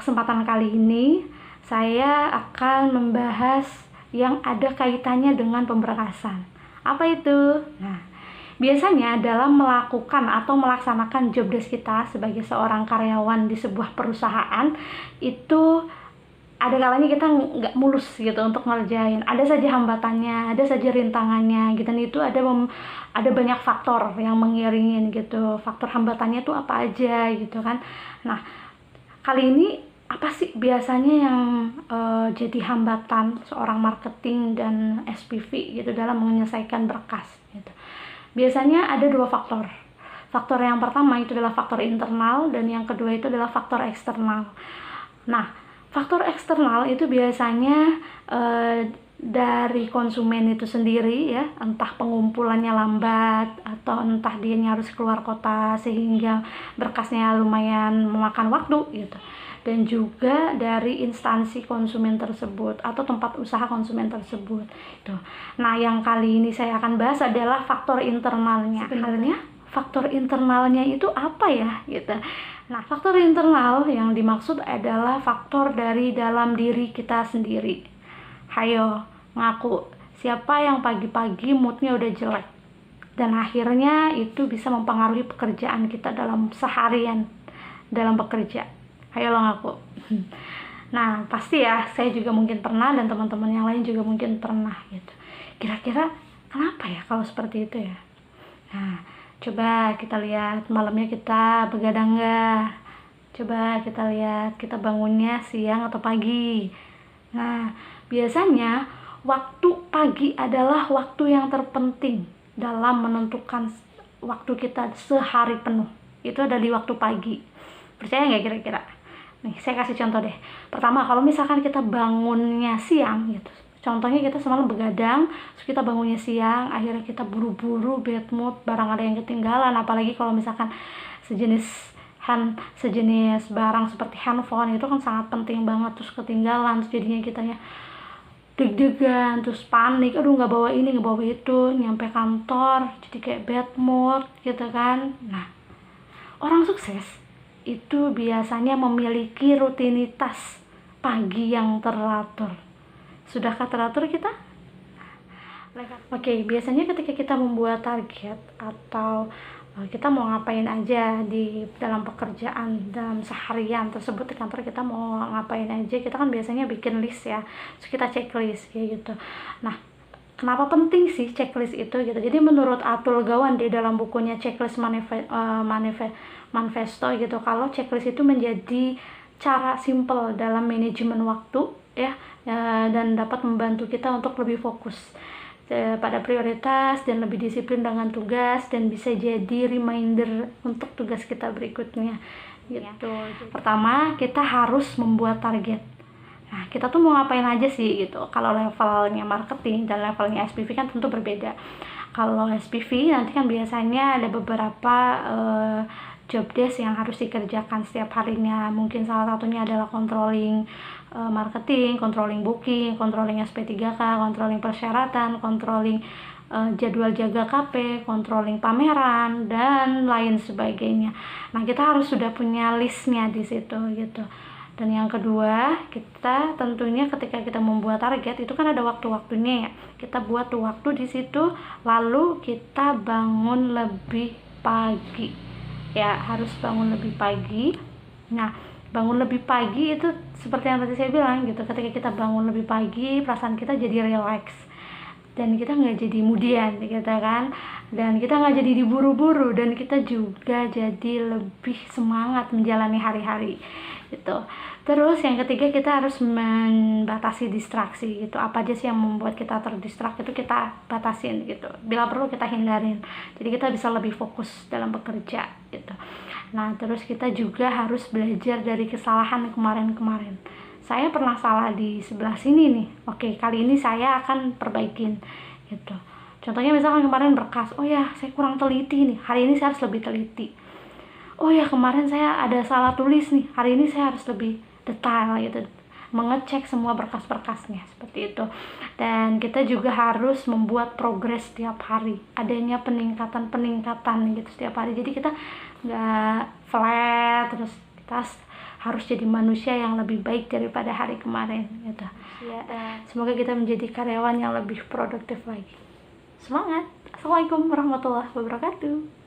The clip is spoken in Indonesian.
kesempatan kali ini saya akan membahas yang ada kaitannya dengan pemberkasan. Apa itu? Nah, biasanya dalam melakukan atau melaksanakan job desk kita sebagai seorang karyawan di sebuah perusahaan itu ada kalanya kita nggak mulus gitu untuk ngerjain. Ada saja hambatannya, ada saja rintangannya gitu. Dan itu ada banyak faktor yang mengiringin gitu. Faktor hambatannya itu apa aja gitu kan. Nah, kali ini apa sih biasanya yang jadi hambatan seorang marketing dan SPV gitu dalam menyelesaikan berkas gitu. Biasanya ada dua faktor. Faktor yang pertama itu adalah faktor internal dan yang kedua itu adalah faktor eksternal. Nah, faktor eksternal itu biasanya dari konsumen itu sendiri ya, entah pengumpulannya lambat atau entah dia harus keluar kota sehingga berkasnya lumayan memakan waktu gitu. Dan juga dari instansi konsumen tersebut atau tempat usaha konsumen tersebut gitu. Nah, yang kali ini saya akan bahas adalah faktor internalnya. Sebenarnya faktor internalnya itu apa ya gitu. Nah, faktor internal yang dimaksud adalah faktor dari dalam diri kita sendiri. Hayo, ngaku, siapa yang pagi-pagi moodnya udah jelek dan akhirnya itu bisa mempengaruhi pekerjaan kita dalam seharian dalam bekerja. Hayo lo ngaku. Nah, pasti ya, saya juga mungkin pernah dan teman-teman yang lain juga mungkin pernah gitu. Kira-kira kenapa ya kalau seperti itu ya? Nah, coba kita lihat malamnya kita begadang nggak? Coba kita lihat kita bangunnya siang atau pagi. Nah, biasanya waktu pagi adalah waktu yang terpenting dalam menentukan waktu kita sehari penuh. Itu ada di waktu pagi. Percaya nggak kira-kira? Nih, saya kasih contoh deh. Pertama, kalau misalkan kita bangunnya siang gitu. Contohnya kita semalam begadang, terus kita bangunnya siang, akhirnya kita buru-buru, bad mood, barang ada yang ketinggalan. Apalagi kalau misalkan sejenis barang seperti handphone itu kan sangat penting banget, terus ketinggalan, terus jadinya kitanya deg-degan, terus panik, aduh nggak bawa ini, nggak bawa itu, nyampe kantor jadi kayak bad mood gitu kan. Nah, orang sukses itu biasanya memiliki rutinitas pagi yang teratur. Sudahkah teratur kita? Oke, biasanya ketika kita membuat target atau kita mau ngapain aja di dalam pekerjaan dalam seharian tersebut di kantor, kita mau ngapain aja, kita kan biasanya bikin list ya, terus kita checklist kayak gitu. Nah, kenapa penting sih checklist itu gitu? Jadi menurut Atul Gawande di dalam bukunya Checklist Manifesto gitu, kalau checklist itu menjadi cara simple dalam manajemen waktu ya, dan dapat membantu kita untuk lebih fokus pada prioritas dan lebih disiplin dengan tugas, dan bisa jadi reminder untuk tugas kita berikutnya gitu. Pertama, kita harus membuat target. Nah, kita tuh mau ngapain aja sih gitu. Kalau levelnya marketing dan levelnya SPV kan tentu berbeda. Kalau SPV nanti kan biasanya ada beberapa job desk yang harus dikerjakan setiap harinya. Mungkin salah satunya adalah controlling marketing, controlling booking, controlling SP3K, controlling persyaratan, controlling jadwal jaga KP, controlling pameran, dan lain sebagainya. Nah, kita harus sudah punya listnya di situ gitu. Dan yang kedua, kita tentunya ketika kita membuat target itu kan ada waktu-waktunya ya. Kita buat waktu di situ, lalu kita bangun lebih pagi. Ya, harus bangun lebih pagi. Nah, bangun lebih pagi itu seperti yang tadi saya bilang gitu, ketika kita bangun lebih pagi perasaan kita jadi relax dan kita nggak jadi kemudian gitu kan, dan kita nggak jadi diburu-buru, dan kita juga jadi lebih semangat menjalani hari-hari gitu. Terus yang ketiga, kita harus membatasi distraksi gitu. Apa aja sih yang membuat kita terdistrak itu kita batasin gitu, bila perlu kita hindarin, jadi kita bisa lebih fokus dalam bekerja gitu. Nah, terus kita juga harus belajar dari kesalahan kemarin-kemarin. Saya pernah salah di sebelah sini nih, oke, kali ini saya akan perbaikin gitu. Contohnya misalkan kemarin berkas, oh ya saya kurang teliti nih, hari ini saya harus lebih teliti. Oh ya, kemarin saya ada salah tulis nih, hari ini saya harus lebih detail gitu, mengecek semua berkas-berkasnya seperti itu. Dan kita juga harus membuat progres setiap hari, adanya peningkatan gitu setiap hari. Jadi kita nggak flat, terus kita harus jadi manusia yang lebih baik daripada hari kemarin gitu ya. Semoga kita menjadi karyawan yang lebih produktif lagi. Semangat. Assalamualaikum warahmatullahi wabarakatuh.